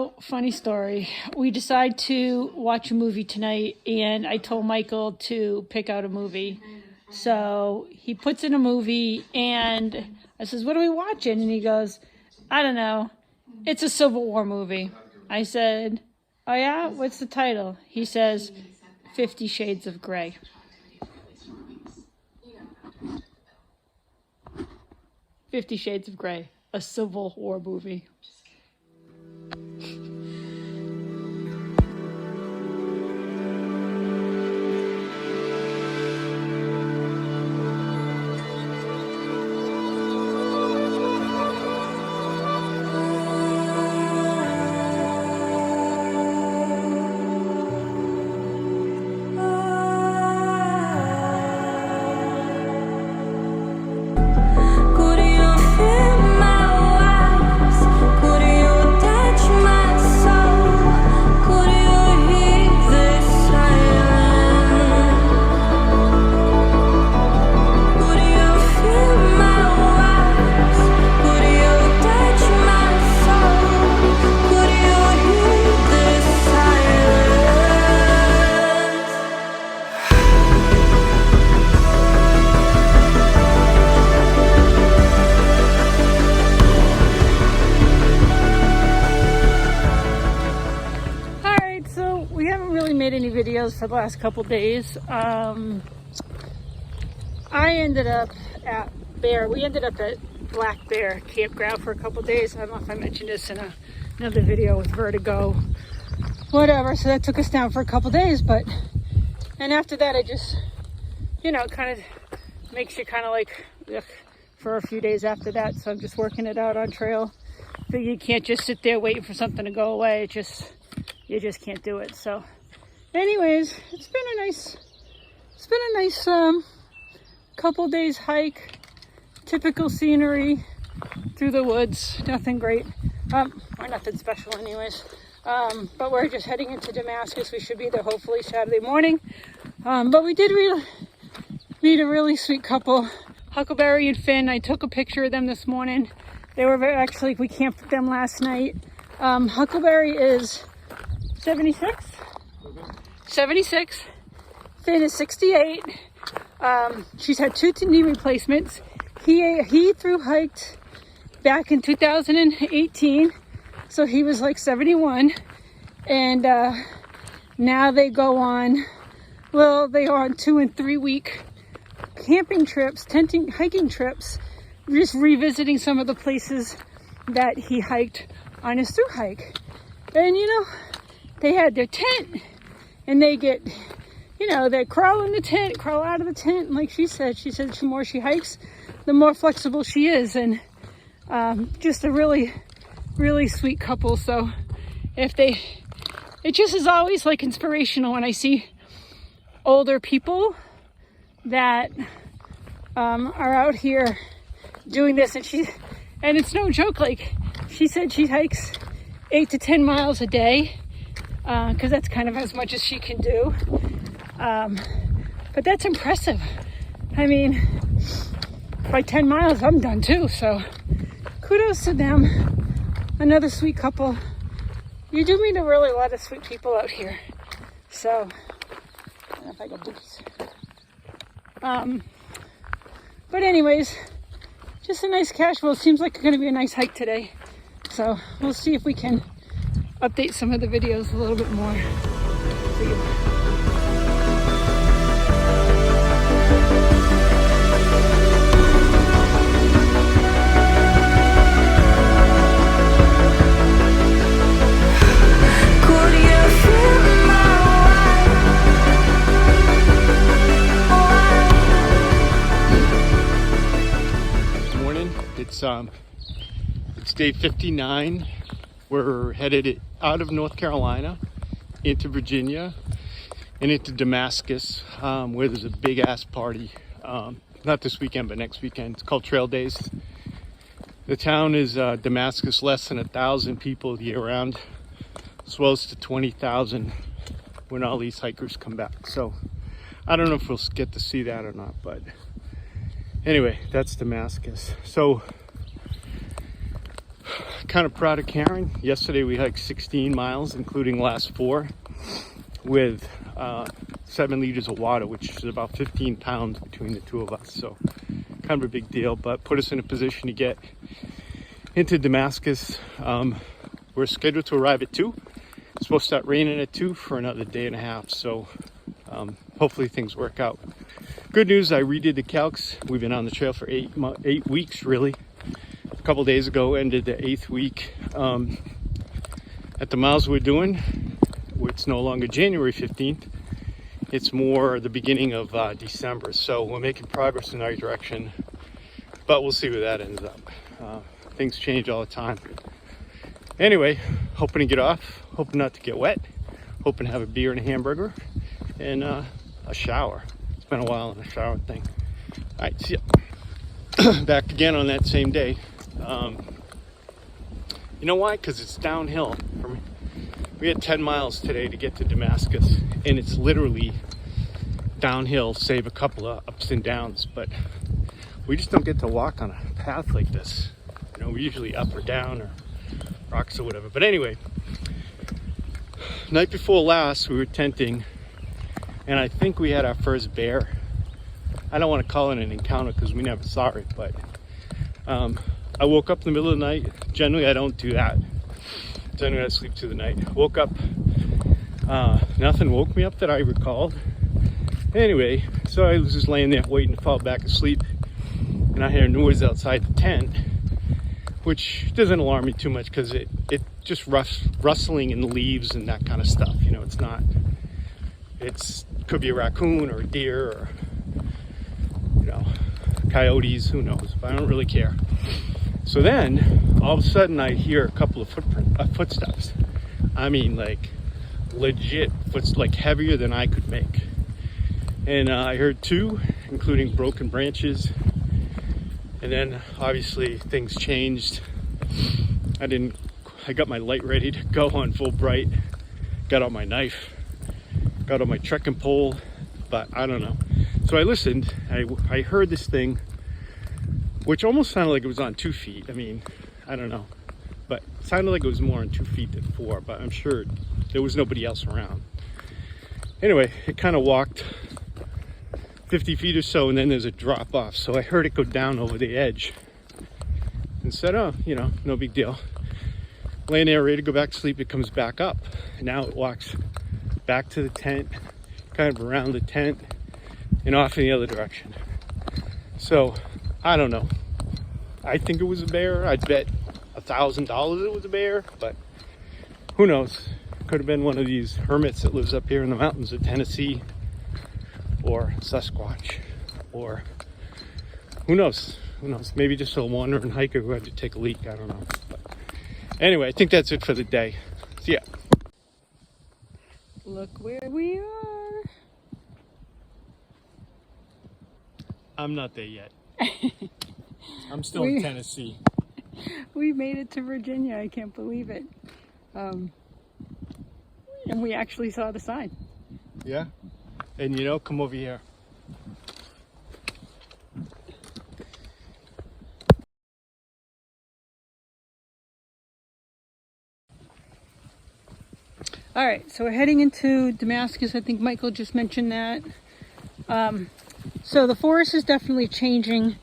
So, funny story. We decide to watch a movie tonight, and I told Michael to pick out a movie. So he puts in a movie, and I says, "What are we watching?" And he goes, "I don't know. It's a Civil War movie." I said, "Oh yeah? What's the title?" He says, 50 Shades of Grey. 50 Shades of Grey, a Civil War movie. Made any videos for the last couple days. I ended up at we ended up at Black Bear Campground for a couple days. I don't know if I mentioned this in another video with Vertigo, whatever. So that took us down for a couple days, and after that, I just, kind of makes you kind of like, ugh, for a few days after that. So I'm just working it out on trail. But you can't just sit there waiting for something to go away. You just can't do it. So anyways, it's been a nice couple days hike. Typical scenery through the woods. Nothing great, or nothing special anyways. But we're just heading into Damascus. We should be there hopefully Saturday morning. But we did meet a really sweet couple, Huckleberry and Finn. I took a picture of them this morning. They were we camped with them last night. Huckleberry is 76. 76. Finn is 68. She's had 2 knee replacements. He thru-hiked back in 2018, so he was like 71. And now they go on, they are on 2 and 3 week camping trips, hiking trips, just revisiting some of the places that he hiked on his thru hike. And they had their tent. And they get, they crawl in the tent, crawl out of the tent. And like she said the more she hikes, the more flexible she is. And just a really, really sweet couple. So it just is always like inspirational when I see older people that are out here doing this. And it's no joke. Like she said, she hikes 8 to 10 miles a day. Because that's kind of as much as she can do. But that's impressive. I mean, by 10 miles, I'm done too. So kudos to them. Another sweet couple. You do meet a lot of sweet people out here. So, I don't know if I got boots. But anyways, just a nice casual. It seems like it's going to be a nice hike today. So we'll see if we can update some of the videos a little bit more. See you. Good morning. It's day 59. We're headed out of North Carolina into Virginia and into Damascus, where there's a big ass party. Not this weekend, but next weekend. It's called Trail Days. The town is Damascus, less than 1,000 people year round. Swells to 20,000 when all these hikers come back. So I don't know if we'll get to see that or not, but anyway, that's Damascus. So kind of proud of Karen. Yesterday we hiked 16 miles, including last 4, with 7 liters of water, which is about 15 pounds between the two of us. So kind of a big deal, but put us in a position to get into Damascus. We're scheduled to arrive at 2. It's supposed to start raining at 2 for another day and a half. So hopefully things work out. Good news, I redid the calcs. We've been on the trail for 8 weeks, really. A couple days ago ended the 8th week. At the miles we're doing, it's no longer January 15th. It's more the beginning of December. So we're making progress in the right direction, but we'll see where that ends up. Things change all the time. Anyway, hoping to get off, hoping not to get wet, hoping to have a beer and a hamburger, and a shower. It's been a while on the shower thing. All right, see ya. Back again on that same day. You know why? Because it's downhill for me. We had 10 miles today to get to Damascus, and it's literally downhill, save a couple of ups and downs, but we just don't get to walk on a path like this. You know, we're usually up or down or rocks or whatever. But anyway, night before last, we were tenting, and I think we had our first bear. I don't want to call it an encounter because we never saw it, but I woke up in the middle of the night. Generally, I don't do that. Generally, I sleep through the night. Woke up, nothing woke me up that I recalled. Anyway, so I was just laying there waiting to fall back asleep, and I hear a noise outside the tent, which doesn't alarm me too much because it just rustling in the leaves and that kind of stuff. You know, could be a raccoon or a deer or, you know, coyotes, who knows, but I don't really care. So then, all of a sudden, I hear a couple of footsteps. I mean, like, legit footsteps, like heavier than I could make. And I heard 2, including broken branches. And then, obviously, things changed. I got my light ready to go on full bright. Got out my knife. Got on my trekking pole. But I don't know. So I listened. I heard this thing, which almost sounded like it was on 2 feet. I mean, I don't know. But it sounded like it was more on 2 feet than 4. But I'm sure there was nobody else around. Anyway, it kind of walked 50 feet or so, and then there's a drop off. So I heard it go down over the edge and said, oh, you know, no big deal. Laying there ready to go back to sleep, it comes back up. Now it walks back to the tent, kind of around the tent, and off in the other direction. So, I don't know. I think it was a bear. I'd bet $1,000 it was a bear, but who knows? Could have been one of these hermits that lives up here in the mountains of Tennessee, or Sasquatch, or who knows? Who knows? Maybe just a wandering hiker who had to take a leak. I don't know. But anyway, I think that's it for the day. See ya. Look where we are. I'm not there yet. I'm still in Tennessee. We made it to Virginia. I can't believe it. And we actually saw the sign. Yeah? And you know, come over here. All right, so we're heading into Damascus. I think Michael just mentioned that. So the forest is definitely changing,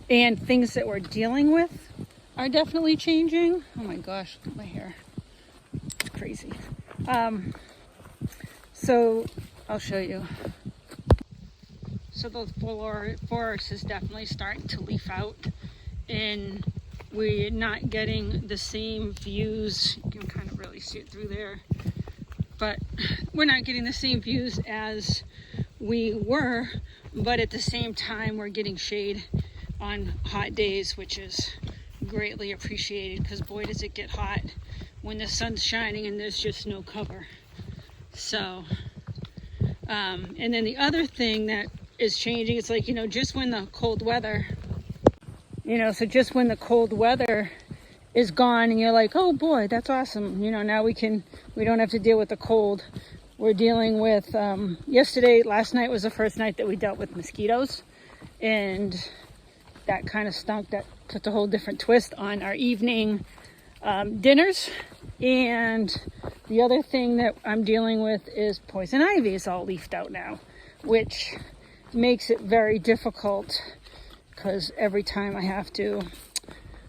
and things that we're dealing with are definitely changing. Oh my gosh, look at my hair. It's crazy. So I'll show you. So the forest is definitely starting to leaf out, and we're not getting the same views. You can kind of really see it through there. But we're not getting the same views as we were, but at the same time we're getting shade on hot days, which is greatly appreciated, because boy does it get hot when the sun's shining and there's just no cover. So and then the other thing that is changing, it's like, you know, just when the cold weather, you know, so just when the cold weather is gone and you're like, oh boy, that's awesome, you know, now we don't have to deal with the cold. We're dealing with last night was the first night that we dealt with mosquitoes, and that kind of stunk. That put a whole different twist on our evening. dinners. And the other thing that I'm dealing with is poison ivy is all leafed out now, which makes it very difficult because every time I have to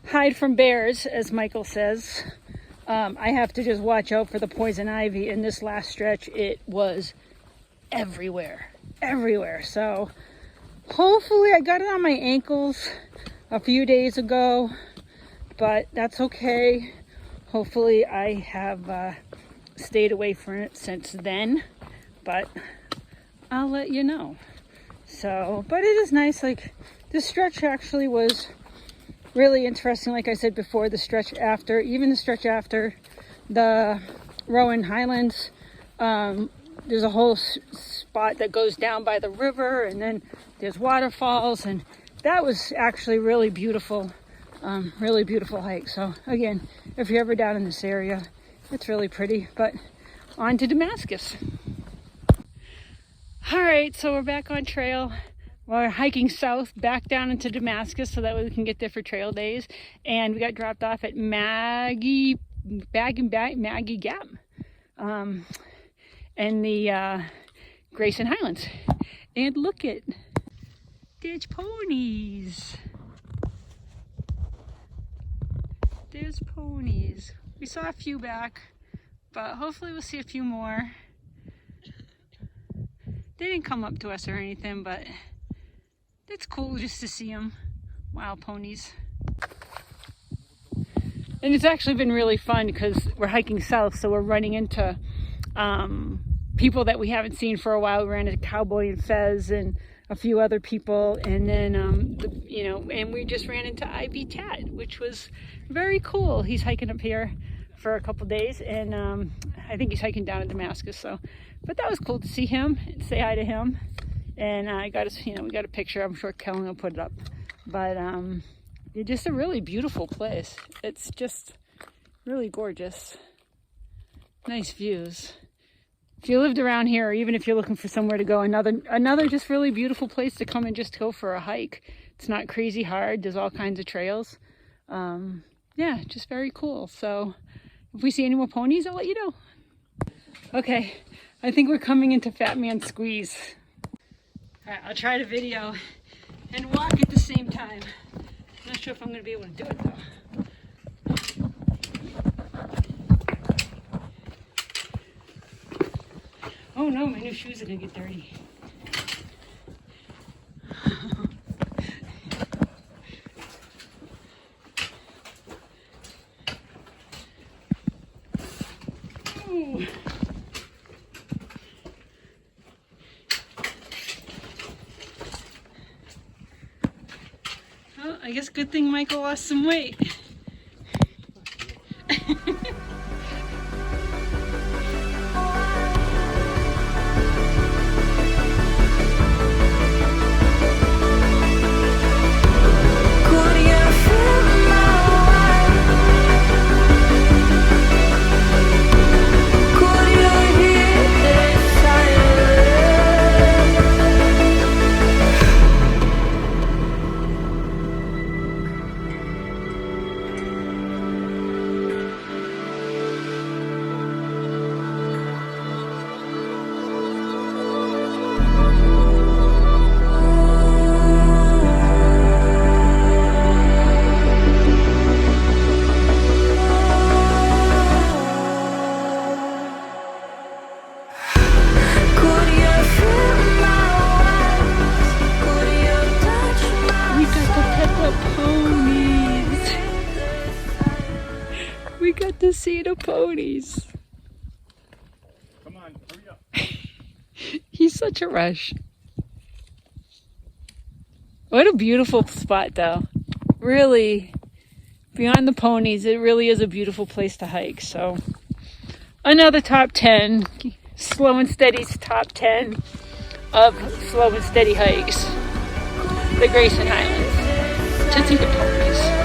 hide from bears, as Michael says, I have to just watch out for the poison ivy. In this last stretch, it was everywhere. So hopefully I got it on my ankles a few days ago, but that's okay. Hopefully I have stayed away from it since then, but I'll let you know. So, but it is nice. Like, this stretch actually was really interesting. Like I said before, the stretch after, even the stretch after the Rowan Highlands, there's a whole spot that goes down by the river, and then there's waterfalls, and that was actually really beautiful. Really beautiful hike. So again, if you're ever down in this area, it's really pretty. But on to Damascus. All right, so we're back on trail. We're hiking south back down into Damascus so that way we can get there for trail days. And we got dropped off at Maggie Gap in the Grayson Highlands. And look it, there's ponies. There's ponies. We saw a few back, but hopefully we'll see a few more. They didn't come up to us or anything, but it's cool just to see them. Wild ponies. And it's actually been really fun because we're hiking south, so we're running into people that we haven't seen for a while. We ran into Cowboy and Fez and a few other people, and then and we just ran into Ivy Tat, which was very cool. He's hiking up here for a couple days, and I think he's hiking down in Damascus. So, but that was cool to see him and say hi to him. And I got us, we got a picture. I'm sure Kellen will put it up. But it's just a really beautiful place. It's just really gorgeous. Nice views. If you lived around here, or even if you're looking for somewhere to go, another just really beautiful place to come and just go for a hike. It's not crazy hard. There's all kinds of trails. Yeah, just very cool. So if we see any more ponies, I'll let you know. Okay, I think we're coming into Fat Man Squeeze. All right, I'll try to video and walk at the same time. I'm not sure if I'm going to be able to do it though. Oh no, my new shoes are gonna get dirty. Ooh. Well, I guess good thing Michael lost some weight. We got to see the ponies. Come on, hurry up. He's such a rush. What a beautiful spot though. Really, beyond the ponies, it really is a beautiful place to hike. So another top 10, Slow and Steady's top 10 of slow and steady hikes. The Grayson Highlands. To see the ponies.